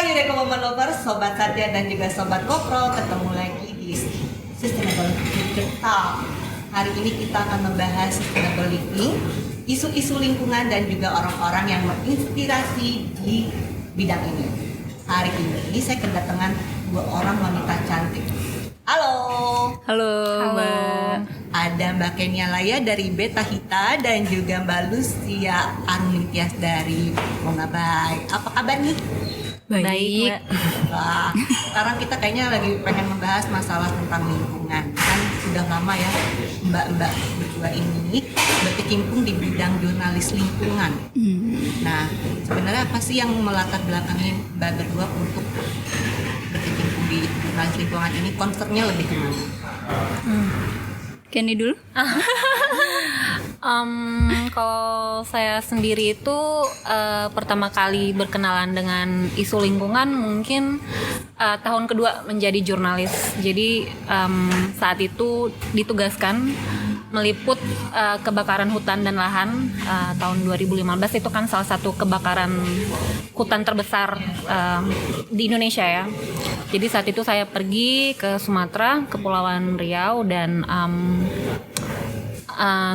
Hai Rekomen Lovers, Sobat Satya dan juga Sobat Kopro, ketemu lagi di Sustainable Future Talk. Hari ini kita akan membahas sustainable living, isu-isu lingkungan dan juga orang-orang yang menginspirasi di bidang ini. Hari ini saya kedatangan dua orang wanita cantik. Halo. Halo. Mbak. Ada Mbak Kenia Laya dari Beta Hita dan juga Mbak Lucia Armintias dari Mongabai. Apa kabar nih? Baik. Wah, sekarang kita kayaknya lagi pengen membahas masalah tentang lingkungan. Kan sudah lama ya mbak-mbak berdua ini berkecimpung di bidang jurnalis lingkungan. Nah, sebenarnya apa sih yang melatar belakangi mbak berdua untuk berkecimpung di jurnalis lingkungan ini? Concernnya lebih kemana? Kenny dulu. Kalau saya sendiri itu pertama kali berkenalan dengan isu lingkungan mungkin tahun kedua menjadi jurnalis. Jadi saat itu ditugaskan meliput kebakaran hutan dan lahan tahun 2015. Itu kan salah satu kebakaran hutan terbesar di Indonesia ya. Jadi saat itu saya pergi ke Sumatera, Kepulauan Riau dan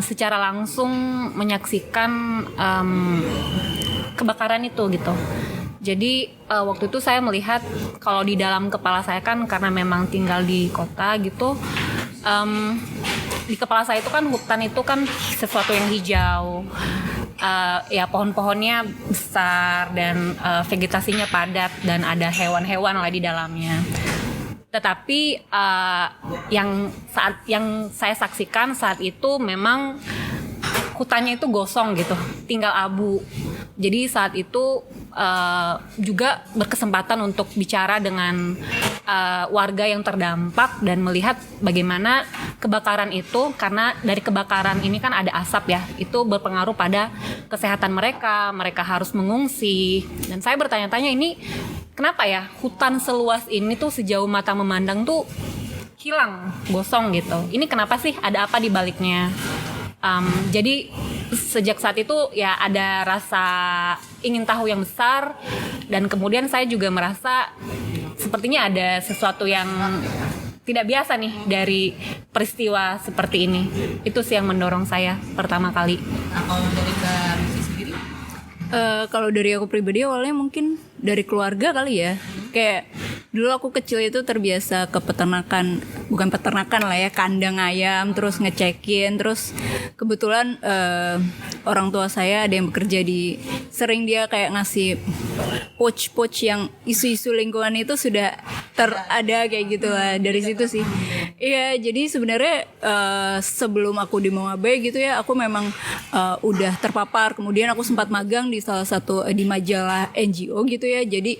secara langsung menyaksikan kebakaran itu gitu. Jadi waktu itu saya melihat kalau di dalam kepala saya kan karena memang tinggal di kota gitu, di kepala saya itu kan hutan itu kan sesuatu yang hijau, ya pohon-pohonnya besar dan vegetasinya padat dan ada hewan-hewan lah di dalamnya. Tetapi yang saya saksikan saat itu memang hutannya itu gosong gitu, tinggal abu. Jadi saat itu juga berkesempatan untuk bicara dengan warga yang terdampak dan melihat bagaimana kebakaran itu, karena dari kebakaran ini kan ada asap ya, itu berpengaruh pada kesehatan mereka harus mengungsi. Dan saya bertanya-tanya, ini kenapa ya hutan seluas ini tuh sejauh mata memandang tuh hilang, gosong gitu. Ini kenapa sih? Ada apa di baliknya? Jadi sejak saat itu ya ada rasa ingin tahu yang besar, dan kemudian saya juga merasa sepertinya ada sesuatu yang tidak biasa nih dari peristiwa seperti ini. Itu sih yang mendorong saya pertama kali. Nah, kalau dari Mbak Lucy sendiri? Kalau dari aku pribadi awalnya mungkin dari keluarga kali ya. Kayak dulu aku kecil itu terbiasa ke peternakan, bukan peternakan lah ya, kandang ayam, terus ngecekin, terus kebetulan orang tua saya ada yang bekerja sering dia kayak ngasih pouch yang isu-isu lingkungan itu sudah ada kayak gitu lah, dari situ sih. Iya, jadi sebenarnya sebelum aku di Mongabai gitu ya, aku memang udah terpapar. Kemudian aku sempat magang di salah satu di majalah NGO gitu ya, jadi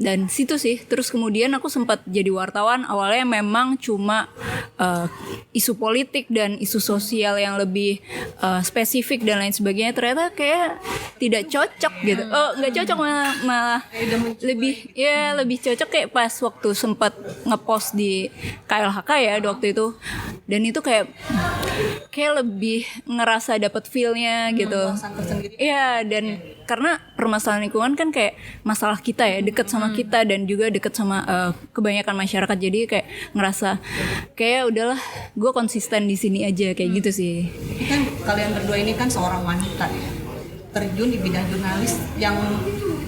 dan situ sih. Terus kemudian aku sempat jadi wartawan. Awalnya memang cuma isu politik dan isu sosial yang lebih spesifik dan lain sebagainya. Ternyata kayak tidak cocok gitu. Nggak cocok, malah lebih cocok kayak pas waktu sempat ngepost di KLHK ya waktu itu. Dan itu kayak lebih ngerasa dapat feel-nya gitu. Iya, dan karena permasalahan lingkungan kan kayak masalah kita ya, dekat sama kita dan juga dekat sama kebanyakan masyarakat. Jadi kayak ngerasa kayak udahlah, gue konsisten di sini aja kayak gitu sih. Kan kalian berdua ini kan seorang wanita ya, terjun di bidang jurnalis yang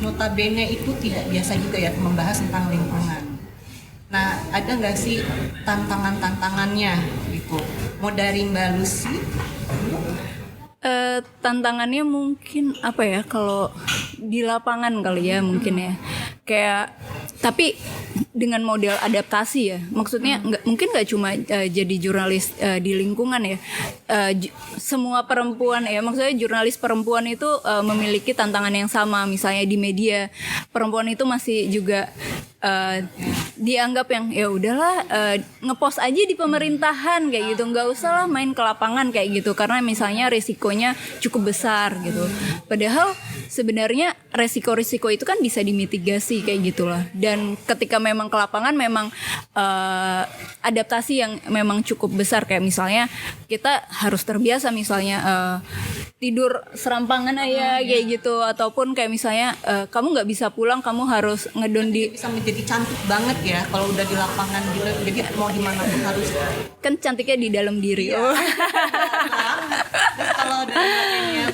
notabene itu tidak biasa juga ya, membahas tentang lingkungan. Nah, ada nggak sih tantangannya gitu? Mau dari Mbak Lucy? Tantangannya mungkin apa ya, kalau di lapangan kali ya mungkin ya, kayak tapi dengan model adaptasi ya, maksudnya mungkin nggak cuma jadi jurnalis di lingkungan ya, semua perempuan ya, maksudnya jurnalis perempuan itu memiliki tantangan yang sama. Misalnya di media, perempuan itu masih juga dianggap yang ya udahlah ngepost aja di pemerintahan kayak gitu, nggak usah lah main ke lapangan kayak gitu, karena misalnya risikonya cukup besar gitu. Padahal sebenarnya resiko-risiko itu kan bisa dimitigasi kayak gitulah. Dan ketika memang ke lapangan memang adaptasi yang memang cukup besar, kayak misalnya kita harus terbiasa misalnya tidur serampangan aja kayak gitu, ataupun kayak misalnya kamu nggak bisa pulang, kamu harus ngedon di, Bisa menjadi cantik banget ya kalau udah di lapangan gitu. Jadi mau di mana pun harus. kan cantiknya di dalam diri. Iya. Terus kalau dari bagiannya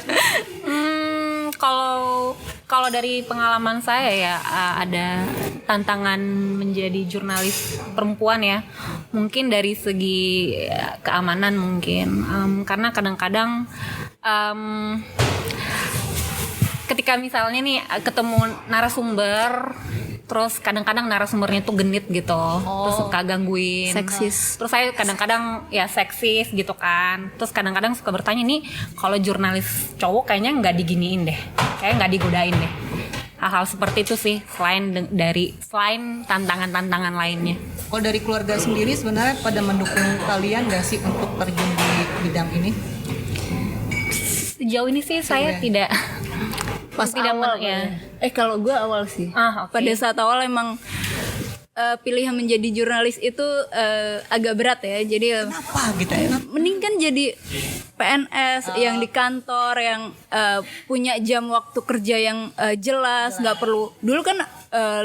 Kalau dari pengalaman saya ya ada tantangan menjadi jurnalis perempuan ya. Mungkin dari segi keamanan mungkin. Karena kadang-kadang ketika misalnya nih ketemu narasumber, terus kadang-kadang narasumbernya tuh genit gitu, terus suka gangguin, Seksis. terus saya kadang-kadang ya seksis gitu kan, terus kadang-kadang suka bertanya nih, kalau jurnalis cowok kayaknya nggak diginiin deh, kayak nggak digodain deh, hal-hal seperti itu sih, selain tantangan-tantangan lainnya. kalau dari keluarga sendiri sebenarnya pada mendukung kalian nggak sih untuk terjun di bidang ini? Sejauh ini sih saya tidak Pas tidak awal ya. kalau gue awal sih. Oke. Pada saat awal emang pilihan menjadi jurnalis itu agak berat ya. Jadi Kenapa gitu ya? mending kan jadi PNS yang di kantor, yang punya jam waktu kerja yang jelas, nggak perlu. Dulu kan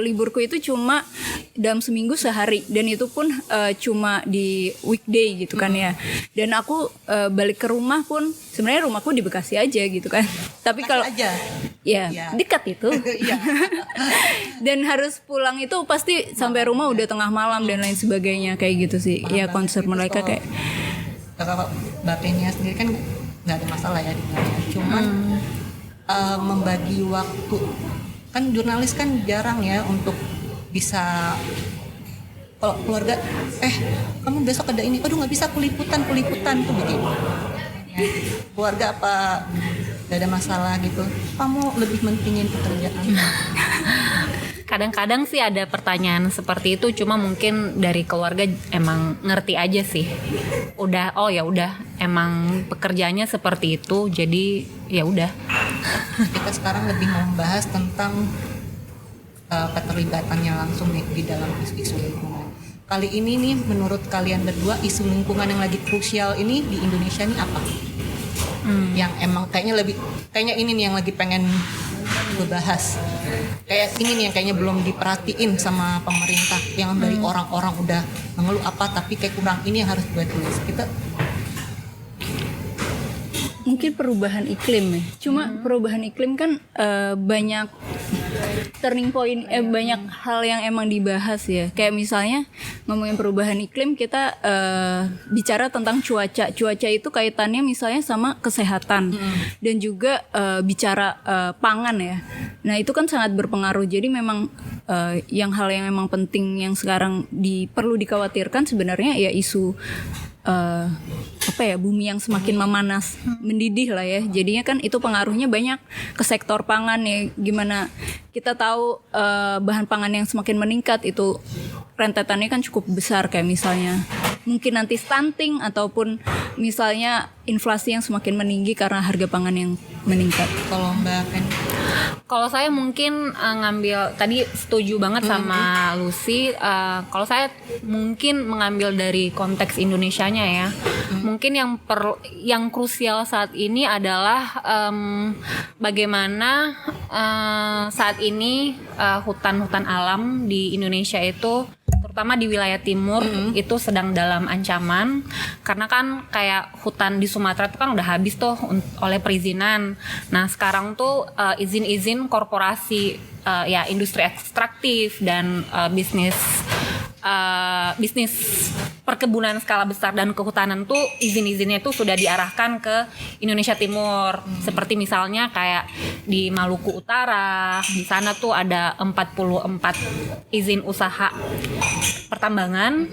liburku itu cuma dalam seminggu sehari, dan itu pun cuma di weekday gitu kan ya. Dan aku balik ke rumah pun sebenarnya rumahku di Bekasi aja gitu kan. Tapi kalau aja. ya Iya. dekat itu. Iya. Dan harus pulang itu pasti sampai rumah udah tengah malam dan lain sebagainya kayak gitu sih. Ya concern mereka kayak Kakak bapaknya sendiri kan nggak ada masalah ya di sana. Cuman membagi waktu, kan jurnalis kan jarang ya untuk bisa, kalau keluarga kamu besok ada ini, aduh nggak bisa, kuliputan tuh begitu ya. Keluarga apa nggak ada masalah gitu, kamu lebih mentingin pekerjaan? Kadang-kadang sih ada pertanyaan seperti itu, cuma mungkin dari keluarga emang ngerti aja sih. Udah, oh ya udah, emang pekerjaannya seperti itu, jadi ya udah. Kita sekarang lebih membahas tentang keterlibatannya langsung nih di dalam isu-isu lingkungan. Kali ini nih, menurut kalian berdua, isu lingkungan yang lagi krusial ini di Indonesia nih apa? Yang emang kayaknya ini nih yang lagi pengen gue bahas. Kayak ini nih yang kayaknya belum diperhatiin sama pemerintah, yang dari orang-orang udah mengeluh apa, tapi kayak kurang, ini yang harus gue tulis. Kita mungkin perubahan iklim ya. Cuma perubahan iklim kan banyak turning point, banyak hal yang emang dibahas ya. Kayak misalnya ngomongin perubahan iklim, kita bicara tentang cuaca. Cuaca itu kaitannya misalnya sama kesehatan dan juga bicara pangan ya. Nah itu kan sangat berpengaruh. Jadi memang hal yang emang penting yang sekarang perlu dikhawatirkan sebenarnya ya isu bumi yang semakin memanas, mendidih lah ya. Jadinya kan itu pengaruhnya banyak ke sektor pangan ya. Gimana kita tahu bahan pangan yang semakin meningkat itu rentetannya kan cukup besar, kayak misalnya mungkin nanti stunting ataupun misalnya inflasi yang semakin meninggi karena harga pangan yang meningkat. kalau Mbak Ken, Kalau saya mungkin ngambil, tadi setuju banget sama Lucy. Kalau saya mungkin mengambil dari konteks Indonesianya ya. Mungkin yang krusial saat ini adalah bagaimana saat ini hutan-hutan alam di Indonesia itu, terutama di wilayah timur, itu sedang dalam ancaman, karena kan kayak hutan di Sumatera itu kan udah habis tuh oleh perizinan. Nah sekarang tuh izin-izin korporasi ya industri ekstraktif dan bisnis perkebunan skala besar dan kehutanan tuh izin-izinnya tuh sudah diarahkan ke Indonesia Timur. Seperti misalnya kayak di Maluku Utara, di sana tuh ada 44 izin usaha pertambangan,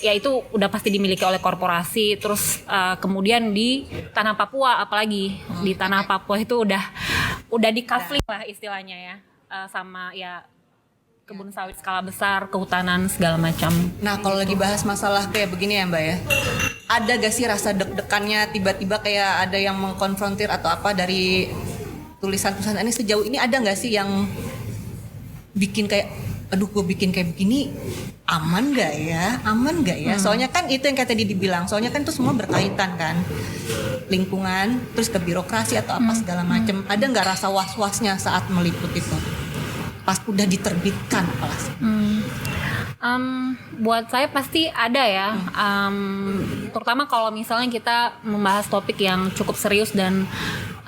ya itu udah pasti dimiliki oleh korporasi. Terus kemudian di tanah Papua, apalagi di tanah Papua itu udah dikafling lah istilahnya ya, sama ya kebun sawit skala besar, kehutanan segala macam. nah kalau lagi bahas masalah kayak begini ya Mbak ya, ada gak sih rasa deg-degannya tiba-tiba kayak ada yang mengkonfrontir atau apa dari tulisan-tulisan ini? Sejauh ini ada gak sih yang bikin kayak aduh gue bikin kayak begini aman gak ya soalnya kan itu yang kayak tadi dibilang, soalnya kan itu semua berkaitan kan, lingkungan terus ke birokrasi atau apa segala macam. Ada nggak rasa was-wasnya saat meliput itu pas udah diterbitkan apalagi? Buat saya pasti ada ya, terutama kalau misalnya kita membahas topik yang cukup serius dan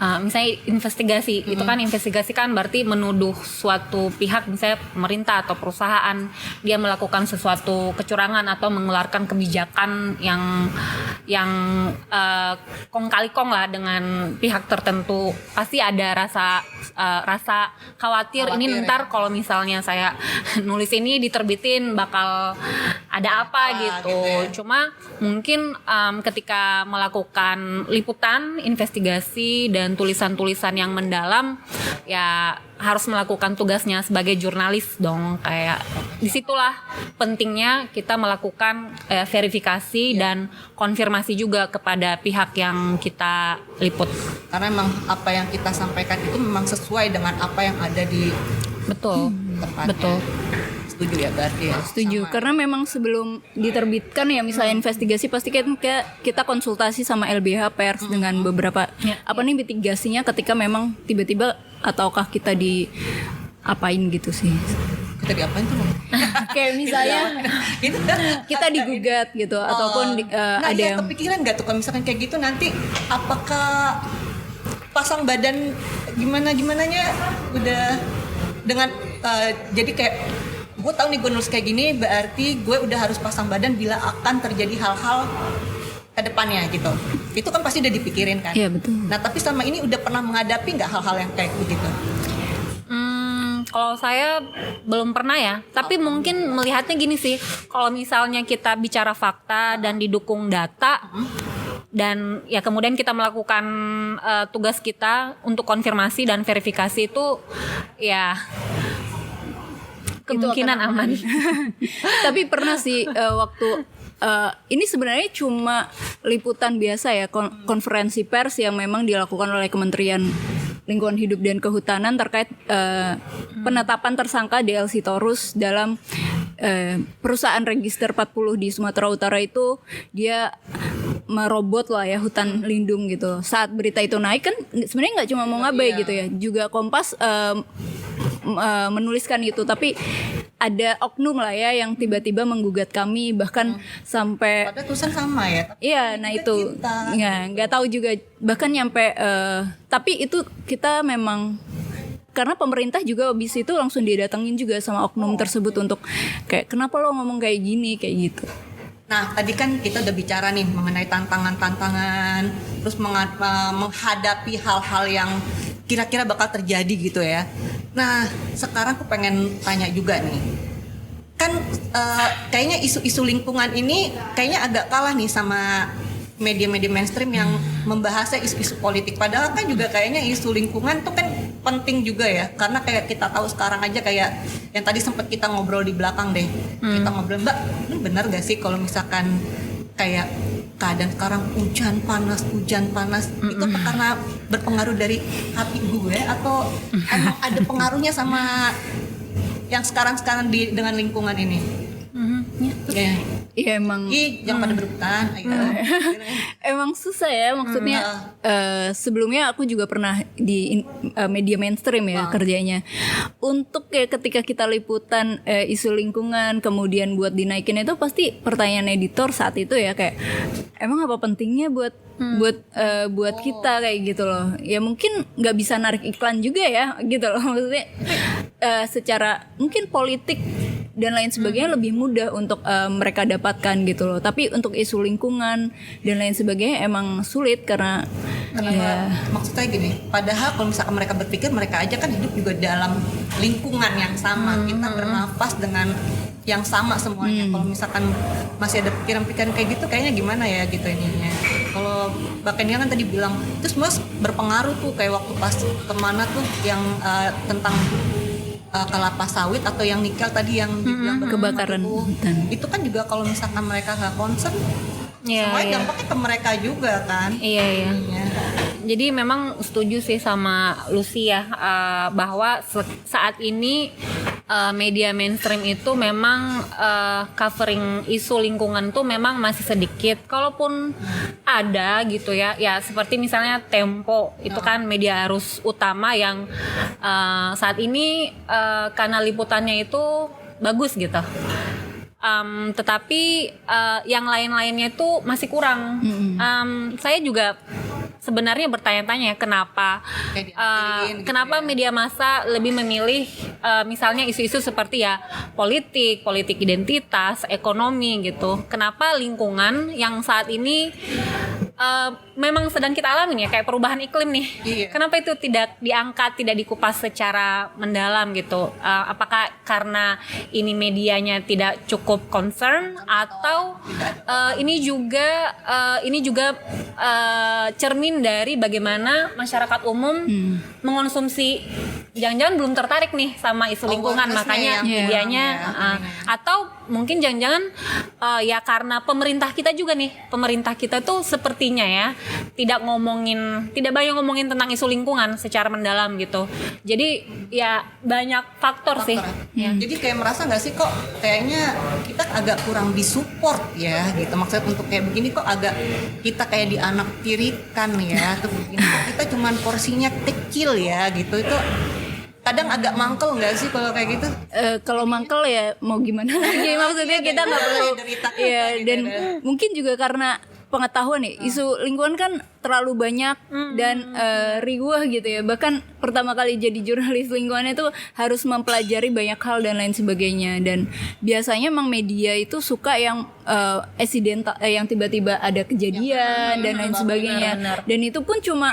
misalnya investigasi, itu kan investigasi kan berarti menuduh suatu pihak, misalnya pemerintah atau perusahaan, dia melakukan sesuatu kecurangan atau mengeluarkan kebijakan yang kong kali kong lah dengan pihak tertentu. Pasti ada rasa khawatir ini ntar kalau misalnya saya nulis ini diterbitin bakal ada apa gitu. Cuma mungkin ketika melakukan liputan, investigasi dan tulisan-tulisan yang mendalam, ya harus melakukan tugasnya sebagai jurnalis dong. Kayak disitulah pentingnya kita melakukan verifikasi dan konfirmasi juga kepada pihak yang kita liput. Karena memang apa yang kita sampaikan itu memang sesuai dengan apa yang ada di tempatnya. Betul. Setuju ya berarti ya? Setuju, karena memang sebelum diterbitkan ya misalnya investigasi pasti kan kita konsultasi sama LBH Pers dengan beberapa apa nih mitigasinya ketika memang tiba-tiba ataukah kita diapain gitu sih. Kita diapain tuh? Kayak misalnya kita digugat gitu ataupun ada yang yang kepikiran nggak tuh kalau misalkan kayak gitu nanti apakah pasang badan gimananya udah dengan jadi kayak gue tahu nih gue nulis kayak gini berarti gue udah harus pasang badan bila akan terjadi hal-hal ke depannya gitu. Itu kan pasti udah dipikirin kan. Iya betul. Nah tapi sama ini udah pernah menghadapi nggak hal-hal yang kayak begitu? Kalau saya belum pernah ya, tapi mungkin melihatnya gini sih, kalau misalnya kita bicara fakta dan didukung data, dan ya kemudian kita melakukan tugas kita untuk konfirmasi dan verifikasi itu ya kemungkinan aman. Tapi pernah sih waktu ini sebenarnya cuma liputan biasa ya, konferensi pers yang memang dilakukan oleh Kementerian Lingkungan Hidup dan Kehutanan terkait penetapan tersangka DL Sitorus dalam perusahaan register 40 di Sumatera Utara. Itu dia merobot lah ya hutan lindung gitu. Saat berita itu naik kan sebenarnya nggak cuma mau ngabai gitu ya, juga Kompas menuliskan itu, tapi ada oknum lah ya yang tiba-tiba menggugat kami bahkan sampai Padahal tulisan sama ya. iya, nah itu nggak tahu juga bahkan nyampe tapi itu kita memang karena pemerintah juga abis itu langsung didatengin juga sama oknum tersebut untuk kayak kenapa lo ngomong kayak gini kayak gitu. Nah tadi kan kita udah bicara nih mengenai tantangan terus menghadapi hal-hal yang kira-kira bakal terjadi gitu ya. Nah sekarang aku pengen tanya juga nih, kan kayaknya isu-isu lingkungan ini kayaknya agak kalah nih sama media-media mainstream yang membahasnya isu-isu politik. Padahal kan juga kayaknya isu lingkungan tuh kan penting juga ya, karena kayak kita tahu sekarang aja kayak yang tadi sempat kita ngobrol di belakang deh, kita ngobrol, Mbak ini benar gak sih kalau misalkan kayak keadaan sekarang hujan panas itu apa karena berpengaruh dari hati gue atau emang ada pengaruhnya sama yang sekarang dengan lingkungan ini? Iya emang. Jangan pada berebutan. Emang susah ya maksudnya. Sebelumnya aku juga pernah di media mainstream ya kerjanya. Untuk kayak ketika kita liputan isu lingkungan kemudian buat dinaikin itu pasti pertanyaan editor saat itu ya kayak emang apa pentingnya buat kita kayak gitu loh. Ya mungkin nggak bisa narik iklan juga ya gitu loh maksudnya. Secara mungkin politik dan lain sebagainya lebih mudah untuk mereka dapatkan gitu loh. Tapi untuk isu lingkungan dan lain sebagainya emang sulit karena ya. Maksudnya gini, padahal kalau misalkan mereka berpikir mereka aja kan hidup juga dalam lingkungan yang sama, kita bernafas dengan yang sama semuanya. Kalau misalkan masih ada pikiran-pikiran kayak gitu kayaknya gimana ya gitu ininya. Kalau Mbak Kenia kan tadi bilang itu semua berpengaruh tuh kayak waktu pas kemana tuh yang tentang kelapa sawit atau yang nikel tadi yang dibilang kebakaran hutan. Itu kan juga kalau misalkan mereka nggak concern, semuanya dampaknya ke mereka juga kan. Iya. Jadi memang setuju sih sama Lucy ya, bahwa saat ini media mainstream itu memang covering isu lingkungan tuh memang masih sedikit. Kalaupun ada gitu ya, ya seperti misalnya Tempo itu kan media arus utama yang saat ini kanal liputannya itu bagus gitu. Tetapi yang lain-lainnya itu masih kurang. Saya juga sebenarnya bertanya-tanya kenapa media massa lebih memilih misalnya isu-isu seperti ya politik identitas, ekonomi gitu. Kenapa lingkungan yang saat ini memang sedang kita alami ya, kayak perubahan iklim nih. Iya. Kenapa itu tidak diangkat, tidak dikupas secara mendalam gitu? Apakah karena ini medianya tidak cukup concern atau ini juga cermin dari bagaimana masyarakat umum mengonsumsi, jangan-jangan belum tertarik nih sama isu lingkungan, makanya medianya atau mungkin jangan-jangan ya karena pemerintah kita tuh sepertinya ya tidak banyak ngomongin tentang isu lingkungan secara mendalam gitu. Jadi ya banyak faktor sih. Ya. Jadi kayak merasa nggak sih kok kayaknya kita agak kurang disupport ya gitu. Maksudnya untuk kayak begini kok agak kita kayak dianaktirikan ya. Tuh begini kok kita cuman porsinya kecil ya gitu. Itu kadang agak mangkel nggak sih kalau kayak gitu? Kalau mangkel ya mau gimana lagi, maksudnya kita nggak perlu ya. Dan mungkin juga karena pengetahuan ya, isu lingkungan kan terlalu banyak dan riuh gitu ya. Bahkan pertama kali jadi jurnalis lingkungan itu harus mempelajari banyak hal dan lain sebagainya. Dan biasanya emang media itu suka yang accidental, yang tiba-tiba ada kejadian dan lain sebagainya. Benar. Dan itu pun cuma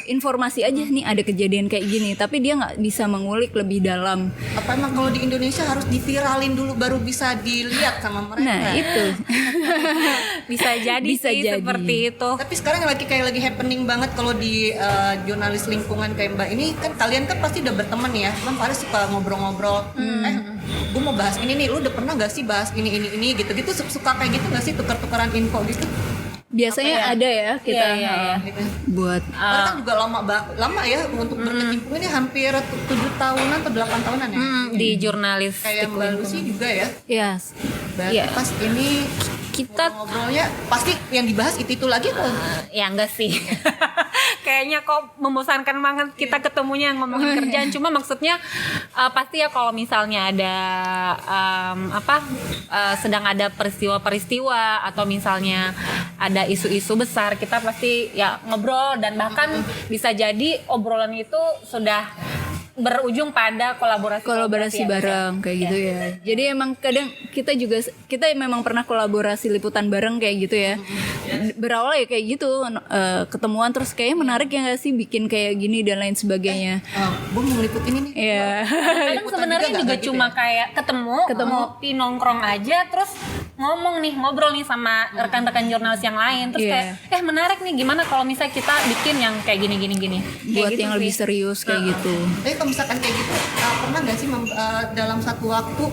informasi aja nih ada kejadian kayak gini, tapi dia nggak bisa mengulik lebih dalam. Apa emang kalau di Indonesia harus diviralin dulu baru bisa dilihat sama mereka? Nah itu Bisa jadi seperti itu. Tapi sekarang lagi happening banget kalau di jurnalis lingkungan kayak Mbak ini kan, kalian kan pasti udah berteman ya. Kan Faris suka ngobrol-ngobrol. Gue mau bahas ini nih, lu udah pernah gak sih bahas ini gitu-gitu, suka kayak gitu gak sih, tukar-tukaran info gitu? biasanya ada ya kita Gitu. buat Karena kan juga lama ya untuk berkecimpung ini, hampir 7 tahunan atau 8 tahunan ya. Di jurnalis Kayak Mbak Lucy juga ya. yes. Berarti Iya. pas ini Kita ngobrolnya pasti yang dibahas itu lagi atau ya enggak sih. Kayaknya kok membosankan banget kita ketemunya ngomongin kerjaan. Cuma maksudnya pasti ya kalau misalnya ada sedang ada peristiwa-peristiwa atau misalnya ada isu-isu besar, kita pasti ya ngobrol, dan bahkan bisa jadi obrolan itu sudah berujung pada kolaborasi kolaborasi bareng kayak gitu ya. Jadi emang kadang kita memang pernah kolaborasi liputan bareng kayak gitu ya. Berawal ya kayak gitu, ketemuan terus kayaknya menarik ya nggak sih bikin kayak gini dan lain sebagainya. gue mau ngeliput ini nih. Iya. Kadang sebenarnya juga gitu cuma ya? kayak ketemu ngopi nongkrong aja, terus ngobrol nih sama rekan-rekan jurnalis yang lain, terus kayak menarik nih, gimana kalau misalnya kita bikin yang kayak gini Buat gitu yang sih. lebih serius kayak gitu. Tapi kalau misalkan kayak gitu, pernah nggak sih dalam satu waktu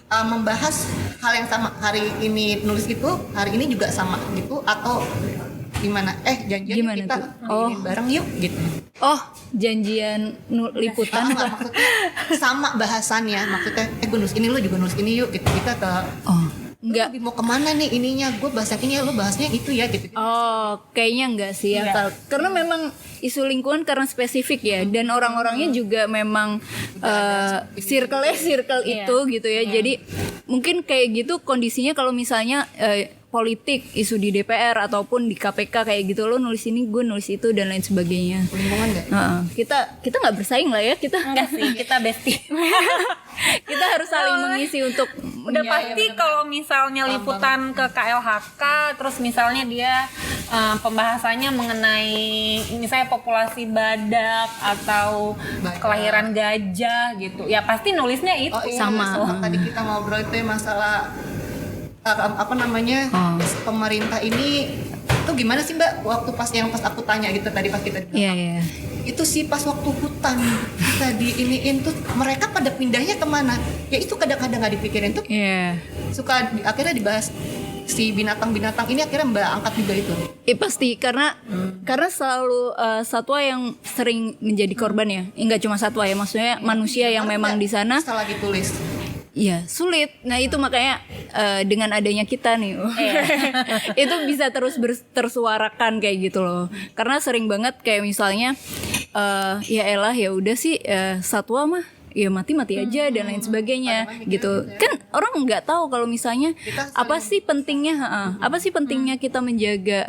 membahas hal yang sama, hari ini nulis itu, hari ini juga sama gitu, atau gimana? Janjian Gimana kita tuh? bikin bareng yuk gitu. Oh, janjian liputan Enggak, maksudnya sama bahasannya, maksudnya gue nulis ini, lo juga nulis ini yuk gitu, kita ke enggak. mau kemana nih ininya, gue bahas yang ini, lo bahasnya itu ya gitu. Oh, kayaknya enggak sih ya. Karena memang isu lingkungan karena spesifik ya, dan orang-orangnya juga memang circle itu gitu ya. Jadi mungkin kayak gitu kondisinya kalau misalnya politik, isu di DPR ataupun di KPK kayak gitu, lo nulis ini, gue nulis itu dan lain sebagainya. Lingkungan nggak? Kita nggak bersaing lah ya, kita Enggak sih, kita bestie. kita harus saling mengisi untuk Udah pasti kalau misalnya liputan ke KLHK, terus misalnya dia pembahasannya mengenai misalnya populasi badak atau kelahiran gajah gitu, ya pasti nulisnya itu. sama. Tadi kita ngobrol itu ya masalah pemerintah ini tuh gimana sih Mbak, waktu pas aku tanya gitu tadi pas kita Iya. itu sih pas waktu hutan kita diiniin tuh, mereka pada pindahnya kemana ya, itu kadang-kadang nggak dipikirin tuh, Iya. suka akhirnya dibahas si binatang-binatang ini akhirnya Mbak angkat juga itu? Pasti karena selalu satwa yang sering menjadi korban ya. Enggak cuma satwa ya, maksudnya manusia yang memang di sana. Setelah ditulis. Iya, sulit. Nah, itu makanya dengan adanya kita nih. Itu bisa terus tersuarakan kayak gitu loh. Karena sering banget kayak misalnya ya elah ya udah sih satwa mah ya mati aja dan lain sebagainya gitu. Kan orang nggak tahu kalau misalnya apa sih pentingnya kita menjaga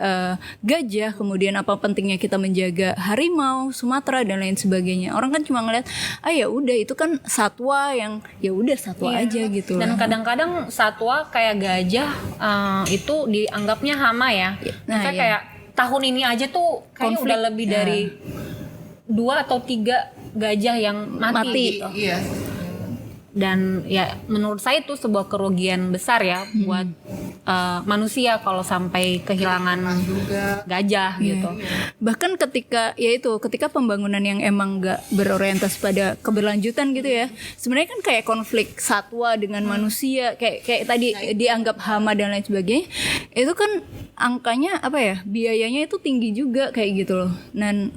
gajah, kemudian apa pentingnya kita menjaga harimau Sumatera dan lain sebagainya. Orang kan cuma ngeliat ya udah itu kan satwa yang ya udah satwa aja gitu. Dan kadang-kadang satwa kayak gajah itu dianggapnya hama ya. Misalnya kayak tahun ini aja tuh kayaknya udah lebih dari 2 atau 3 gajah yang mati. Gitu. Iya. Dan ya menurut saya itu sebuah kerugian besar ya buat manusia kalau sampai kehilangan gajah gitu. Bahkan ketika pembangunan yang emang nggak berorientasi pada keberlanjutan gitu ya, sebenarnya kan kayak konflik satwa dengan manusia kayak tadi dianggap hama dan lain sebagainya, itu kan angkanya biayanya itu tinggi juga kayak gitu loh. Dan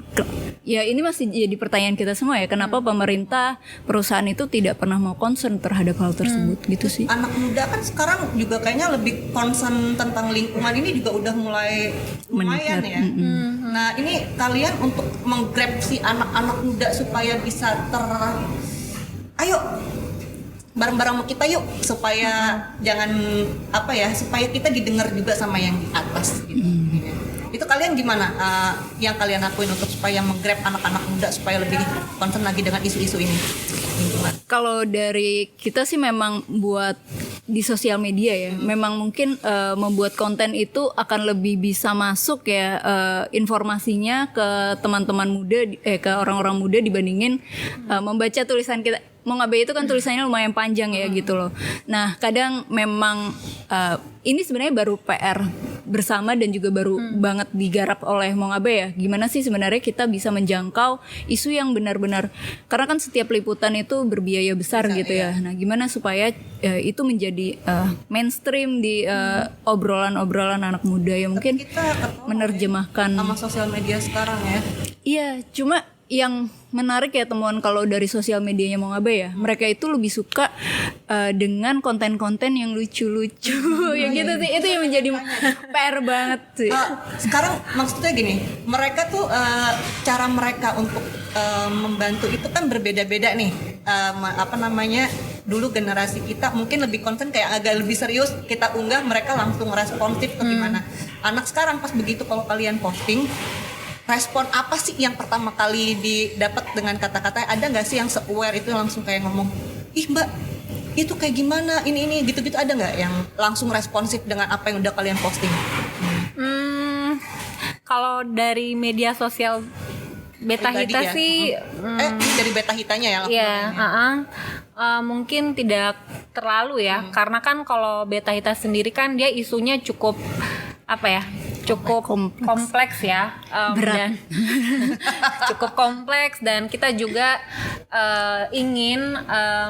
ya ini masih jadi pertanyaan kita semua ya, kenapa pemerintah, perusahaan itu tidak pernah mau concern terhadap hal tersebut gitu sih. Anak muda kan sekarang juga kayaknya lebih concern tentang lingkungan, ini juga udah mulai lumayan ya. Nah ini kalian untuk menggrab si anak-anak muda supaya bisa ayo bareng-bareng sama kita yuk, supaya jangan supaya kita didengar juga sama yang di atas gitu. Itu kalian gimana yang kalian lakuin untuk supaya menggrab anak-anak muda supaya lebih concern lagi dengan isu-isu ini? Kalau dari kita sih memang buat di sosial media ya, memang mungkin membuat konten itu akan lebih bisa masuk ya informasinya ke teman-teman muda, ke orang-orang muda dibandingin membaca tulisan kita. Mongabe itu kan tulisannya lumayan panjang ya gitu loh. Nah kadang memang ini sebenarnya baru PR bersama dan juga baru banget digarap oleh Mongabe ya. Gimana sih sebenarnya kita bisa menjangkau isu yang benar-benar, karena kan setiap liputan itu berbiaya besar gitu ya. Nah gimana supaya itu menjadi mainstream di obrolan-obrolan anak muda yang mungkin menerjemahkan sama sosial media sekarang ya. Iya, cuma yang menarik ya temuan kalau dari sosial medianya Mongabe ya, mereka itu lebih suka dengan konten-konten yang lucu-lucu yang gitu sih, itu yang menjadi PR banget sih. Sekarang maksudnya gini, mereka tuh cara mereka untuk membantu itu kan berbeda-beda nih. Dulu generasi kita mungkin lebih concern kayak agak lebih serius, kita unggah mereka langsung responsif ke gimana. Anak sekarang pas begitu kalau kalian posting, respon apa sih yang pertama kali didapat dengan kata-kata? Ada nggak sih yang se-aware itu langsung kayak ngomong, ih mbak itu kayak gimana ini gitu-gitu, ada nggak yang langsung responsif dengan apa yang udah kalian posting? Kalau dari media sosial Beta Hita ya? Sih dari Beta Hitanya ya? Iya, mungkin tidak terlalu ya, karena kan kalau Beta Hita sendiri kan dia isunya cukup cukup kompleks ya, dan cukup kompleks, dan kita juga ingin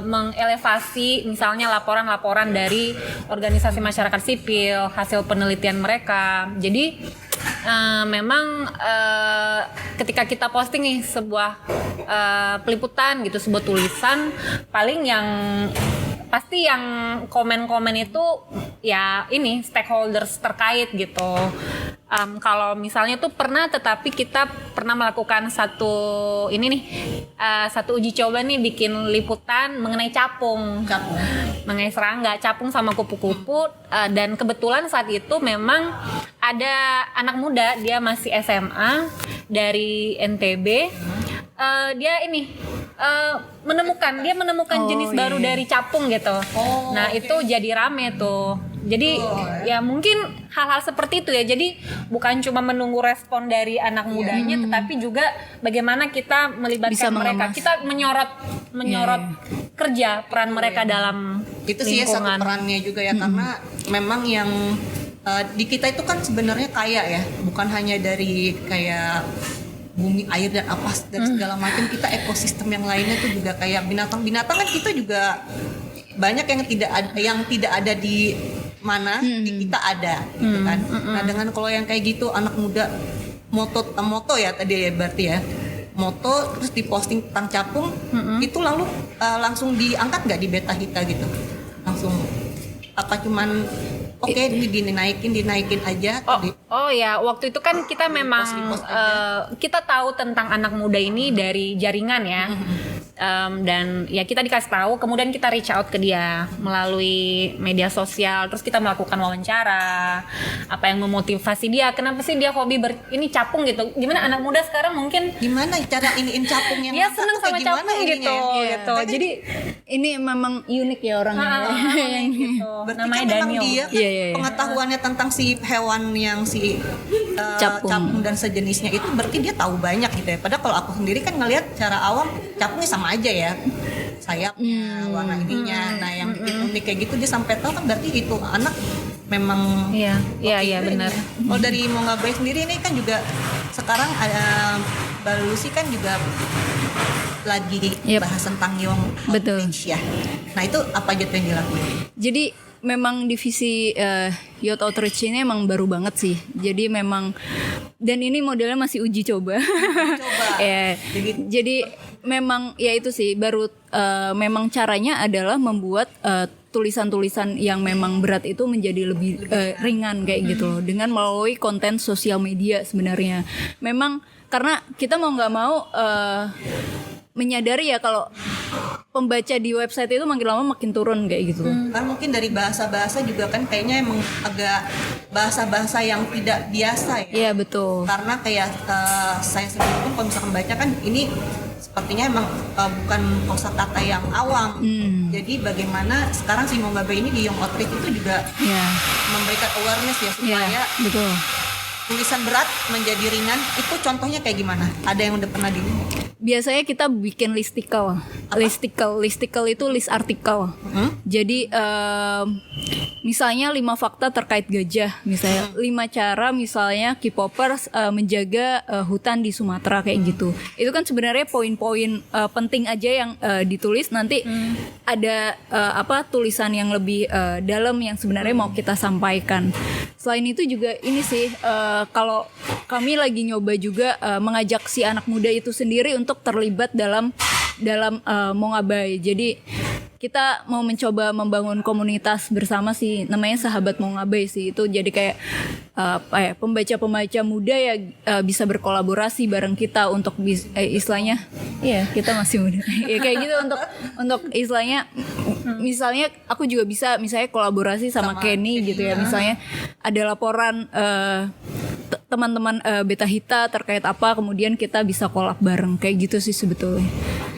mengelevasi misalnya laporan-laporan dari organisasi masyarakat sipil, hasil penelitian mereka. Jadi memang ketika kita posting nih sebuah peliputan gitu, sebuah tulisan, paling yang pasti yang komen-komen itu ya ini stakeholders terkait gitu. Kalau misalnya tuh tetapi kita pernah melakukan satu uji coba nih, bikin liputan mengenai capung. Mengenai serangga, capung sama kupu-kupu, dan kebetulan saat itu memang ada anak muda, dia masih SMA dari NTB. Dia menemukan jenis baru dari capung gitu. Nah itu jadi rame tuh. Jadi ya mungkin hal-hal seperti itu ya. Jadi bukan cuma menunggu respon dari anak mudanya, tetapi juga bagaimana kita melibatkan mereka. Kita menyorot kerja peran mereka dalam itu lingkungan. Sih satu perannya juga ya, karena memang yang di kita itu kan sebenarnya kaya ya, bukan hanya dari kayak bumi, air dan apa dan segala macam, kita ekosistem yang lainnya tuh juga kayak binatang-binatang kan kita juga banyak yang tidak ada di mana di kita ada gitu kan. Nah dengan kalau yang kayak gitu anak muda moto ya tadi ya berarti ya moto terus diposting tentang capung itu lalu langsung diangkat nggak di Beta Hita gitu langsung apa cuman oke dinaikin aja Oh ya, waktu itu kan kita memang kita tahu tentang anak muda ini dari jaringan ya. Dan ya kita dikasih tahu, kemudian kita reach out ke dia melalui media sosial, terus kita melakukan wawancara, apa yang memotivasi dia, kenapa sih dia hobi ini capung gitu, gimana anak muda sekarang mungkin gimana cara iniin capung yang dia seneng sama capung gitu, gitu. Jadi ini memang unik ya orangnya. gitu. Berarti Namanya kan memang Daniel. dia pengetahuannya tentang si hewan yang si capung dan sejenisnya itu berarti dia tahu banyak gitu ya. Padahal kalau aku sendiri kan ngelihat cara awam capungnya sama aja ya sayapnya, warna ininya. Nah yang bikin unik kayak gitu dia sampai tahu kan berarti itu anak memang Iya benar. Kalau dari Mongabay sendiri ini kan juga sekarang ada Mbak Lucy kan juga lagi bahas tentang Young Outreach ya. Nah itu apa aja tuh yang dilakukan? Jadi memang divisi Youth Outreach ini emang baru banget sih. Jadi memang dan ini modelnya masih uji coba. Jadi memang ya itu sih baru memang caranya adalah membuat tulisan-tulisan yang memang berat itu menjadi lebih ringan kayak gitu loh dengan melalui konten sosial media sebenarnya. Memang karena kita mau nggak mau menyadari ya kalau pembaca di website itu makin lama makin turun kayak gitu. Kan mungkin dari bahasa-bahasa juga kan kayaknya emang agak bahasa-bahasa yang tidak biasa ya. Iya betul. Karena kayak saya sendiri pun kalau misalkan baca kan ini sepertinya emang bukan kosakata yang awam. Jadi bagaimana sekarang si Mongabay ini di Young Outreach itu juga memberikan awareness ya supaya betul. Tulisan berat menjadi ringan itu contohnya kayak gimana? Ada yang udah pernah di Biasanya kita bikin listicle. Listicle itu list artikel. Jadi misalnya 5 fakta terkait gajah, misalnya 5 cara misalnya K-popers menjaga hutan di Sumatera kayak gitu. Itu kan sebenarnya poin-poin penting aja yang ditulis, nanti ada tulisan yang lebih dalam yang sebenarnya mau kita sampaikan. Selain itu juga ini sih kalau kami lagi nyoba juga mengajak si anak muda itu sendiri untuk terlibat dalam Mongabay. Jadi kita mau mencoba membangun komunitas bersama sih, namanya Sahabat Mongabay sih. Itu jadi kayak pembaca-pembaca muda ya bisa berkolaborasi bareng kita untuk istilahnya kita masih muda. Ya kayak gitu untuk istilahnya misalnya aku juga bisa misalnya kolaborasi sama Kenny gitu ya. Misalnya ada laporan teman-teman Beta Hita terkait apa, kemudian kita bisa collab bareng kayak gitu sih sebetulnya.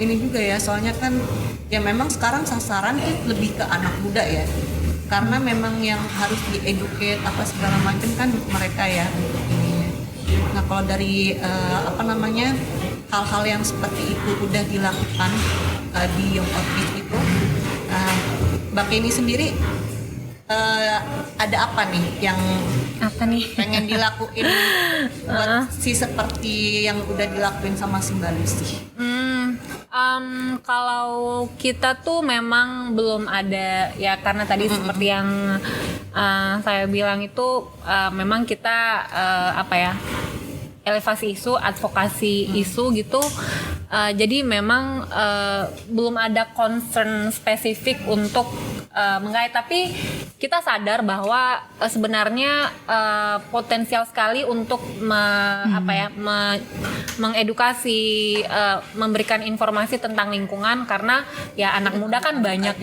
Ini juga ya, soalnya kan ya memang sekarang sasaran itu lebih ke anak muda ya, karena memang yang harus dieducate apa segala macam kan mereka ya ininya. Nah kalau dari hal-hal yang seperti itu udah dilakukan di Young Outreach itu, Mbak Kenny sendiri ada apa nih yang pengen dilakuin buat seperti yang udah dilakuin sama si Mbak Lucy? Kalau kita tuh memang belum ada ya, karena tadi seperti yang saya bilang itu memang kita elevasi isu, advokasi isu gitu. Jadi memang belum ada concern spesifik untuk mengait, tapi kita sadar bahwa sebenarnya potensial sekali untuk mengedukasi, memberikan informasi tentang lingkungan, karena ya anak muda kan banyak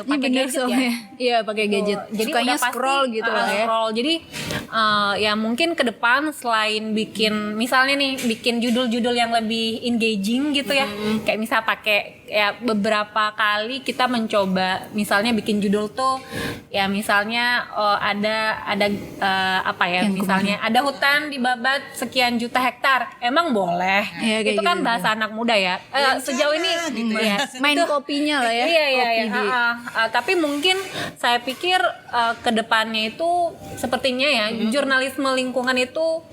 pakai gadget ya. Iya, pakai gadget. Jadi sukanya udah scroll pasti, gitu lah ya. Scroll. Jadi ya mungkin ke depan selain misalnya bikin judul-judul yang lebih engaging gitu ya, kayak misal pakai ya beberapa kali kita mencoba misalnya bikin judul tuh ya misalnya ada misalnya ada hutan dibabat sekian juta hektar, emang boleh ya, itu kan gitu, bahasa anak muda ya, sejauh ini gitu ya, main itu, kopinya lah ya. Tapi mungkin saya pikir ke depannya itu sepertinya ya jurnalisme lingkungan itu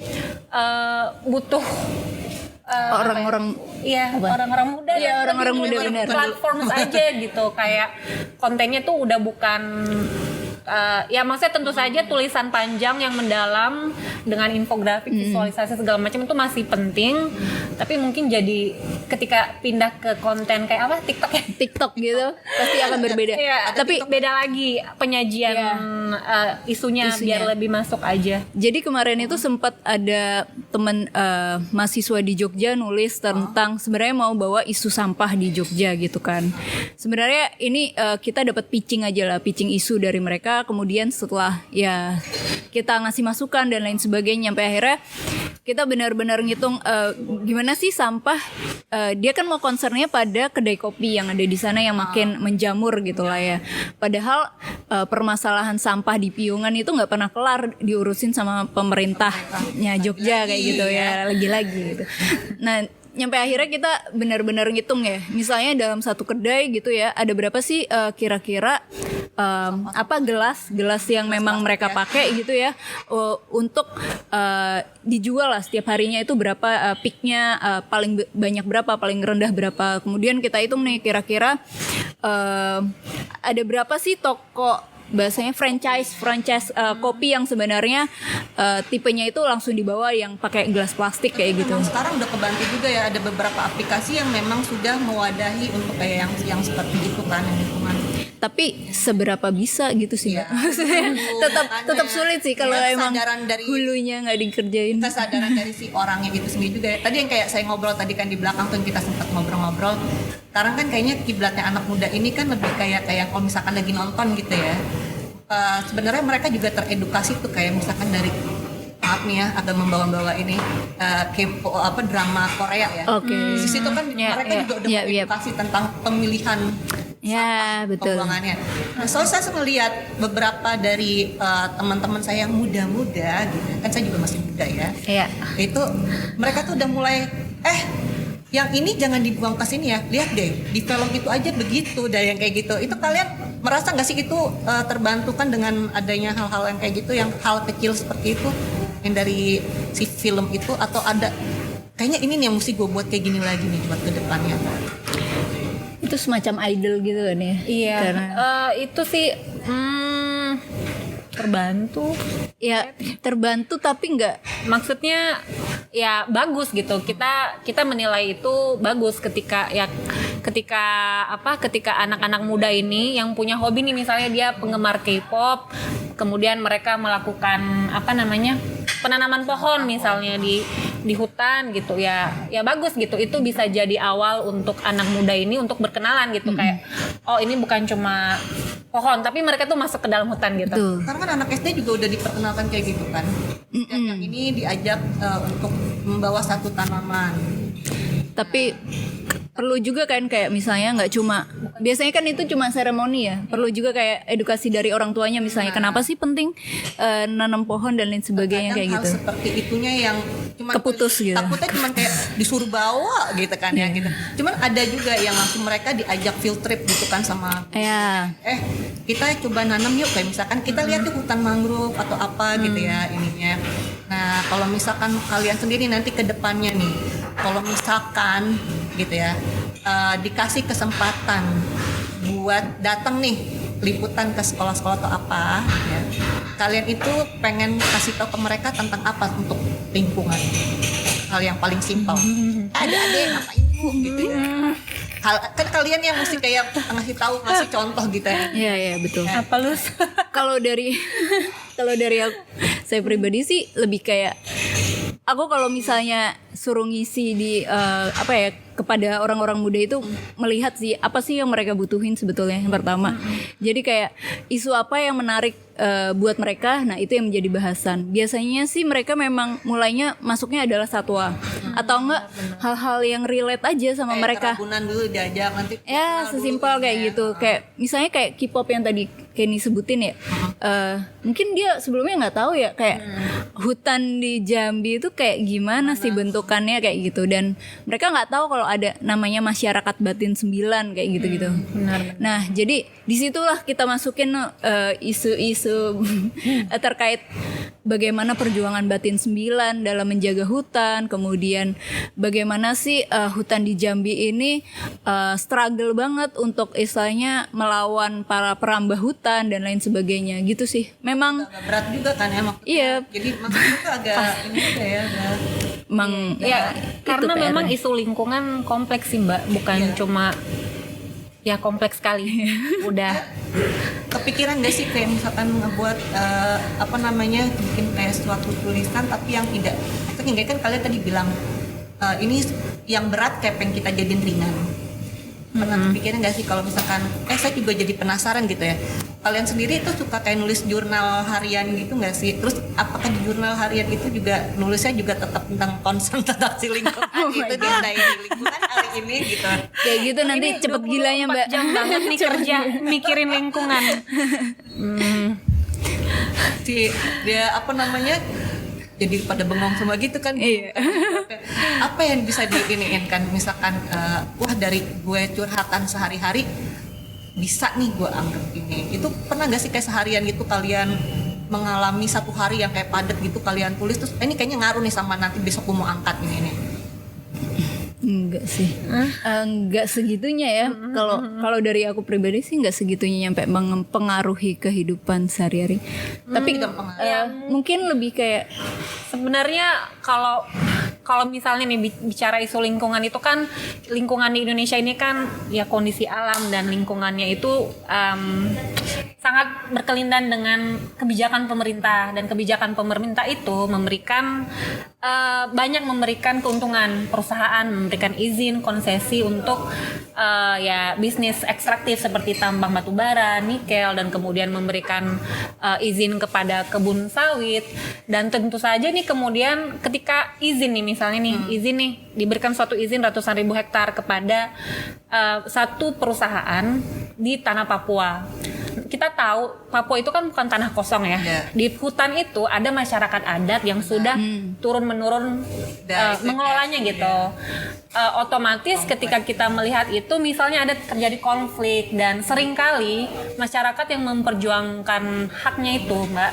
butuh orang-orang orang-orang muda ya, orang-orang muda benar. Platform aja gitu, kayak kontennya tuh udah bukan Ya maksudnya tentu saja tulisan panjang yang mendalam dengan infografik, visualisasi segala macam itu masih penting. Tapi mungkin jadi ketika pindah ke konten kayak apa TikTok ya, TikTok gitu pasti akan berbeda. Iya, tapi beda lagi penyajian isunya biar lebih masuk aja. Jadi kemarin itu sempat ada teman mahasiswa di Jogja nulis tentang sebenarnya mau bawa isu sampah di Jogja gitu kan. Sebenarnya ini kita dapat pitching aja lah, pitching isu dari mereka. Kemudian setelah ya kita ngasih masukan dan lain sebagainya, sampai akhirnya kita benar-benar ngitung gimana sih sampah. Dia kan mau concernnya pada kedai kopi yang ada di sana yang makin menjamur gitu lah ya. Padahal permasalahan sampah di Piungan itu nggak pernah kelar diurusin sama pemerintahnya Jogja kayak gitu ya, lagi-lagi gitu. Nah, nyampe akhirnya kita benar-benar ngitung ya, misalnya dalam satu kedai gitu ya, ada berapa sih kira-kira gelas yang memang mereka pakai gitu ya, untuk dijual lah setiap harinya itu berapa, peaknya paling banyak berapa, paling rendah berapa. Kemudian kita hitung nih kira-kira ada berapa sih toko bahasanya franchise kopi yang sebenarnya tipenya itu langsung dibawa yang pakai gelas plastik kayak gitu. Memang sekarang udah kebantu juga ya, ada beberapa aplikasi yang memang sudah mewadahi untuk kayak yang seperti itu kan, yang lingkungan. Tapi seberapa bisa gitu sih, Mbak? Maksudnya tetap sulit sih kalau emang hulunya nggak dikerjain. Kesadaran dari si orangnya itu sendiri juga ya. Tadi yang kayak saya ngobrol tadi kan di belakang tuh kita sempat ngobrol-ngobrol. Sekarang kan kayaknya kiblatnya anak muda ini kan lebih kayak kalau misalkan lagi nonton gitu ya. Sebenarnya mereka juga teredukasi tuh kayak misalkan dari maaf nih ya, agak membawa-bawa ini K-pop drama Korea ya. Di situ kan mereka juga udah edukasi tentang pemilihan betul. Pembuangannya. Nah, soalnya saya melihat beberapa dari teman-teman saya yang muda-muda gitu, kan saya juga masih muda ya. Iya. Itu mereka tuh udah mulai yang ini jangan dibuang ke sini ya. Lihat deh, di film itu aja begitu, dan yang kayak gitu. Itu kalian merasa nggak sih itu terbantukan dengan adanya hal-hal yang kayak gitu, yang hal kecil seperti itu yang dari si film itu, atau ada kayaknya ini nih yang mesti gue buat kayak gini lagi nih buat ke depannya? Itu semacam idol gitu kan ya. Iya. Itu sih terbantu. Ya terbantu tapi nggak, maksudnya ya bagus gitu. Kita menilai itu bagus ketika anak-anak muda ini yang punya hobi nih, misalnya dia penggemar K-pop, kemudian mereka melakukan penanaman pohon misalnya di hutan gitu ya bagus gitu. Itu bisa jadi awal untuk anak muda ini untuk berkenalan gitu, kayak ini bukan cuma pohon tapi mereka tuh masuk ke dalam hutan gitu. Betul. Karena kan anak SD juga udah diperkenalkan kayak gitu kan. Yang ini diajak untuk membawa satu tanaman. Tapi perlu juga kan kayak misalnya nggak cuma, biasanya kan itu cuma seremoni ya, perlu juga kayak edukasi dari orang tuanya misalnya, kenapa sih penting nanam pohon dan lain sebagainya. Kadang kayak hal gitu seperti itunya yang cuma keputus gitu, takutnya cuma kayak disuruh bawa gitu kan ya gitu. Cuman ada juga yang langsung mereka diajak field trip gitu kan sama kita coba nanam yuk, kayak misalkan kita lihat tuh hutan mangrove atau apa gitu ya ininya. Nah kalau misalkan kalian sendiri nanti ke depannya nih, kalau misalkan gitu ya dikasih kesempatan buat datang nih liputan ke sekolah-sekolah atau apa ya, kalian itu pengen kasih tahu ke mereka tentang apa untuk lingkungan, hal yang paling simpel. Ada ngapain bu gitu ya. Kan kalian yang mesti kayak ngasih tahu, ngasih contoh gitu ya. Iya betul. Apa lu? Kalau dari saya pribadi sih lebih kayak, aku kalau misalnya suruh ngisi di kepada orang-orang muda itu, melihat sih apa sih yang mereka butuhin sebetulnya yang pertama. Jadi kayak isu apa yang menarik buat mereka, nah itu yang menjadi bahasan. Biasanya sih mereka memang mulainya masuknya adalah satwa atau enggak hal-hal yang relate aja sama mereka. Kerabunan dulu diajak nanti. Ya sesimpel kayak gitu. Kayak misalnya kayak K-pop yang tadi Kenny sebutin ya. Mungkin dia sebelumnya nggak tahu ya kayak hutan di Jambi itu kayak gimana sih bentukannya kayak gitu, dan mereka nggak tahu kalau ada namanya masyarakat batin 9 kayak gitu-gitu. Benar. Nah jadi disitulah kita masukin isu-isu terkait bagaimana perjuangan Batin 9 dalam menjaga hutan, kemudian bagaimana sih hutan di Jambi ini struggle banget untuk istilahnya melawan para perambah hutan dan lain sebagainya gitu sih. Memang Agak berat juga kan emang. iya, Jadi maksudnya itu agak ini juga ya. emang Ya, karena PR-nya. memang isu lingkungan kompleks sih Mbak, bukan cuma ya kompleks sekali. Udah Kepikiran gak sih kayak misalkan ngebuat bikin kayak suatu tulisan tapi yang tidak, maksudnya kan kalian tadi bilang ini yang berat kayak pengen kita jadiin ringan. Pernah kepikiran gak sih kalau misalkan saya juga jadi penasaran gitu ya, kalian sendiri itu suka kayak nulis jurnal harian gitu gak sih? Terus apakah di jurnal harian itu juga nulisnya juga tetap tentang concern tentang si lingkungan gitu, dia ini lingkungan hari ini gitu. Kayak gitu nanti ini cepet gilanya 24 Mbak. jam banget nih kerja mikirin lingkungan. Dia jadi pada bengong semua gitu kan. Iya. Apa yang bisa diiniin kan, misalkan wah dari gue curhatan sehari-hari bisa nih gue anggap ini. Itu pernah gak sih kayak seharian gitu kalian mengalami satu hari yang kayak padat gitu kalian tulis terus ini kayaknya ngaruh nih sama nanti besok gue mau angkat ini nih. Enggak sih, enggak segitunya ya. Kalau dari aku pribadi sih enggak segitunya nyampe mempengaruhi kehidupan sehari-hari. Tapi mungkin lebih kayak Sebenarnya kalau misalnya nih bicara isu lingkungan itu kan, lingkungan di Indonesia ini kan ya kondisi alam dan lingkungannya itu sangat berkelindan dengan kebijakan pemerintah, dan kebijakan pemerintah itu banyak memberikan keuntungan perusahaan, memberikan izin konsesi untuk ya bisnis ekstraktif seperti tambang batu bara, nikel, dan kemudian memberikan izin kepada kebun sawit. Dan tentu saja nih kemudian ketika izin nih misalnya izin nih diberikan suatu izin ratusan ribu hektar kepada satu perusahaan di tanah Papua. Kita tahu Papua itu kan bukan tanah kosong ya. Di hutan itu ada masyarakat adat yang sudah turun menurun mengelolanya gitu. Otomatis ketika kita melihat itu misalnya ada terjadi konflik, dan seringkali masyarakat yang memperjuangkan haknya itu Mbak,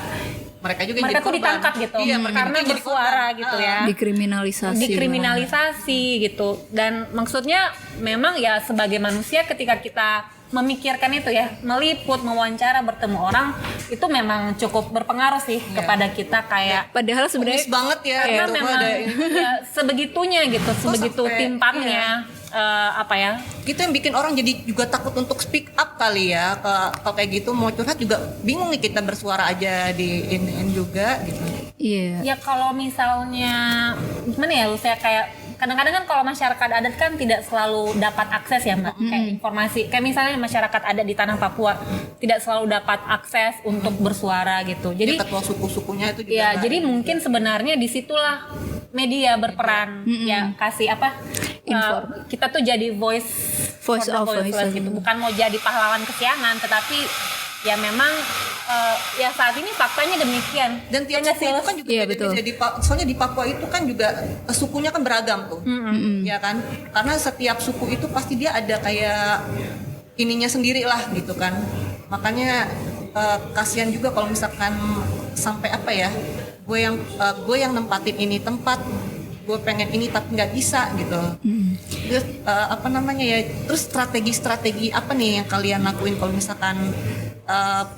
mereka tuh ditangkap gitu, karena bersuara gitu ya, dikriminalisasi gitu. Dan maksudnya memang ya sebagai manusia ketika kita memikirkan itu ya, meliput, mewawancara, bertemu orang, itu memang cukup berpengaruh sih kepada kita kayak padahal sebenarnya banget ya karena gitu, memang ya, sebegitunya gitu, sebegitu timpangnya gitu yang bikin orang jadi juga takut untuk speak up kali ya. Kalau kayak gitu mau curhat juga bingung nih kita bersuara aja di in juga gitu. Iya. Ya kalau misalnya gimana ya, saya kayak kadang-kadang kan kalau masyarakat adat kan tidak selalu dapat akses ya Mbak, kayak informasi, kayak misalnya masyarakat adat di tanah Papua tidak selalu dapat akses untuk bersuara gitu. Jadi ketua suku-sukunya itu juga ya, jadi mungkin sebenarnya disitulah media berperan, ya kasih kita tuh jadi voice of voiceless gitu, bukan mau jadi pahlawan kesiangan, tetapi ya memang ya saat ini faktanya demikian. Dan tiap suku itu kan juga beda-beda. Soalnya di Papua itu kan juga sukunya kan beragam tuh, ya kan? Karena setiap suku itu pasti dia ada kayak ininya sendiri lah gitu kan. Makanya kasihan juga kalau misalkan sampai gue yang nempatin ini tempat, gue pengen ini tapi nggak bisa gitu. Terus terus strategi apa nih yang kalian lakuin kalau misalkan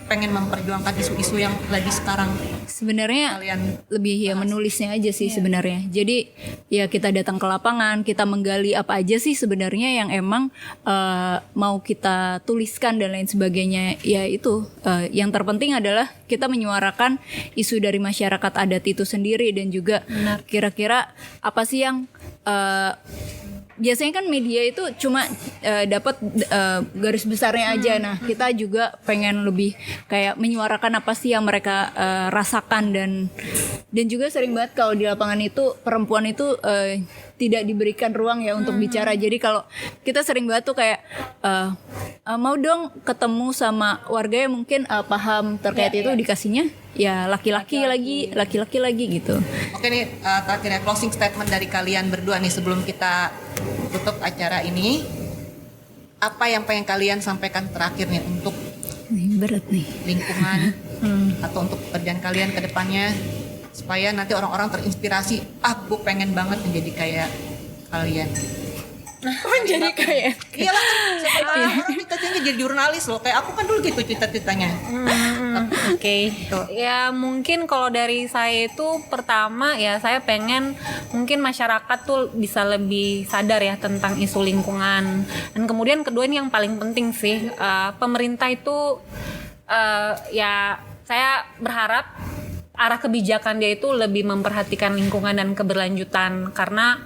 pengen memperjuangkan isu-isu yang lagi sekarang? Sebenarnya kalian lebih ya menulisnya aja sih sebenarnya. Jadi ya kita datang ke lapangan, kita menggali apa aja sih sebenarnya yang emang mau kita tuliskan dan lain sebagainya. Ya itu yang terpenting adalah kita menyuarakan isu dari masyarakat adat itu sendiri, dan juga kira-kira apa sih yang biasanya kan media itu cuma dapat garis besarnya aja. Nah, kita juga pengen lebih kayak menyuarakan apa sih yang mereka rasakan, dan juga sering banget kalau di lapangan itu perempuan itu tidak diberikan ruang ya untuk bicara. Jadi kalau kita sering banget tuh kayak mau dong ketemu sama warga yang mungkin paham terkait itu, dikasihnya ya laki-laki lagi gitu. Oke nih, terakhirnya closing statement dari kalian berdua nih sebelum kita tutup acara ini. Apa yang pengen kalian sampaikan terakhir nih untuk berat nih lingkungan atau untuk pekerjaan kalian ke depannya? supaya nanti orang-orang terinspirasi, gue pengen banget menjadi kayak kalian. Menjadi kayak Iyalah kan, siapa tahu orang cita-citanya jadi jurnalis loh, kayak aku kan dulu gitu cita-citanya. Oke. Ya mungkin kalau dari saya itu pertama ya saya pengen mungkin masyarakat tuh bisa lebih sadar ya tentang isu lingkungan. Dan kemudian kedua ini yang paling penting sih, pemerintah itu ya saya berharap arah kebijakan dia itu lebih memperhatikan lingkungan dan keberlanjutan, karena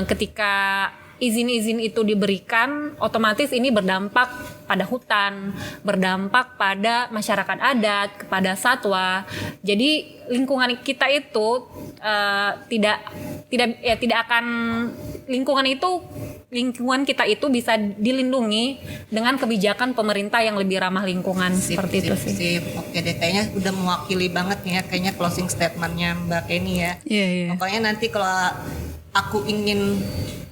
ketika izin-izin itu diberikan, otomatis ini berdampak pada hutan, berdampak pada masyarakat adat, kepada satwa. Jadi lingkungan kita itu tidak akan lingkungan kita itu bisa dilindungi dengan kebijakan pemerintah yang lebih ramah lingkungan. Seperti itu sih. Oke deh, kayaknya udah mewakili banget nih ya, kayaknya closing statementnya Mbak Kenny ya. Iya. Pokoknya nanti kalau aku ingin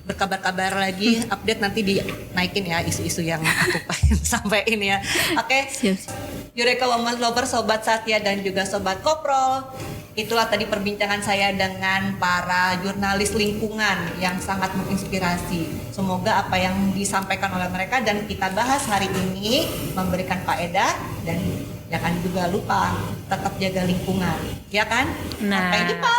berkabar-kabar lagi, update nanti dinaikin ya isu-isu yang aku pengen sampaikan ya. Oke. Siap. Eureka Women Lover, Sobat Satya dan juga Sobat Kopro. Itulah tadi perbincangan saya dengan para jurnalis lingkungan yang sangat menginspirasi. Semoga apa yang disampaikan oleh mereka dan kita bahas hari ini memberikan faedah, dan jangan juga lupa tetap jaga lingkungan, ya kan? Nah. Sampai jumpa.